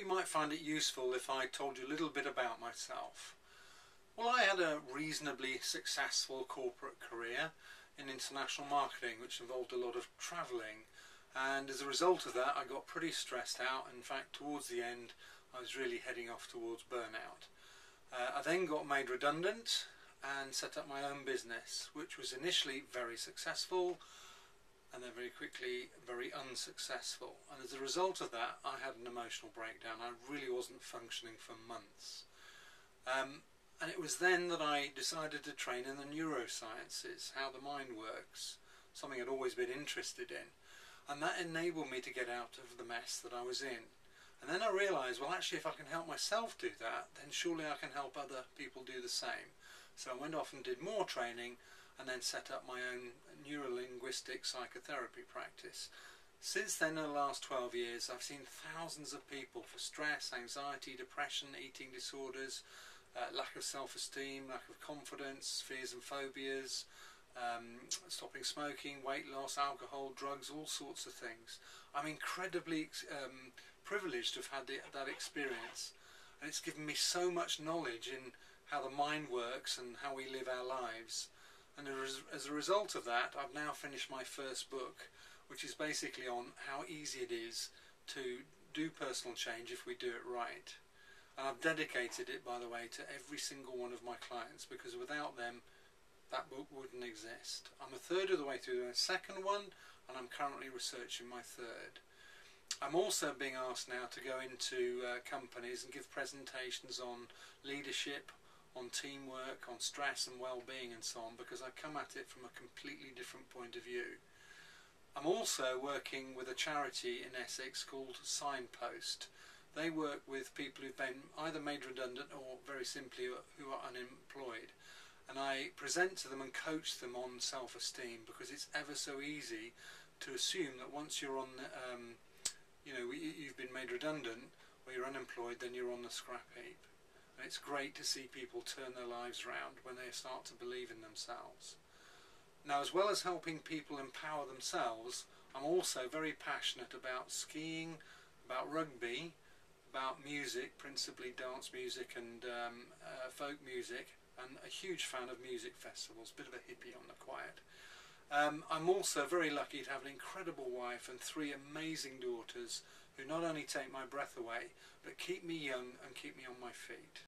you might find it useful if I told you a little bit about myself. Well, I had a reasonably successful corporate career in international marketing, which involved a lot of travelling, and as a result of that I got pretty stressed out. In fact, towards the end I was really heading off towards burnout. I then got made redundant and set up my own business, which was initially very successful and then very quickly very unsuccessful, and as a result of that I had an emotional breakdown. I really wasn't functioning for months. And it was then that I decided to train in the neurosciences, how the mind works, something I'd always been interested in, and that enabled me to get out of the mess that I was in. And then I realised, well, actually if I can help myself do that, then surely I can help other people do the same. So I went off and did more training and then set up my own neuro-linguistic psychotherapy practice. Since then, in the last 12 years, I've seen thousands of people for stress, anxiety, depression, eating disorders, lack of self-esteem, lack of confidence, fears and phobias, stopping smoking, weight loss, alcohol, drugs, all sorts of things. I'm incredibly privileged to have had that experience, and it's given me so much knowledge in how the mind works and how we live our lives. And as a result of that, I've now finished my first book, which is basically on how easy it is to do personal change if we do it right. And I've dedicated it, by the way, to every single one of my clients, because without them that book wouldn't exist. I'm a third of the way through the second one, and I'm currently researching my third. I'm also being asked now to go into companies and give presentations on leadership, on teamwork, on stress and well-being and so on, because I come at it from a completely different point of view. I'm also working with a charity in Essex called Signpost. They work with people who've been either made redundant or very simply who are unemployed. And I present to them and coach them on self-esteem, because it's ever so easy to assume that once you're on, you've been made redundant or you're unemployed, then you're on the scrap heap. And it's great to see people turn their lives around when they start to believe in themselves. Now, as well as helping people empower themselves, I'm also very passionate about skiing, about rugby, about music, principally dance music and folk music, and a huge fan of music festivals, a bit of a hippie on the quiet. I'm also very lucky to have an incredible wife and 3 amazing daughters who not only take my breath away, but keep me young and keep me on my feet.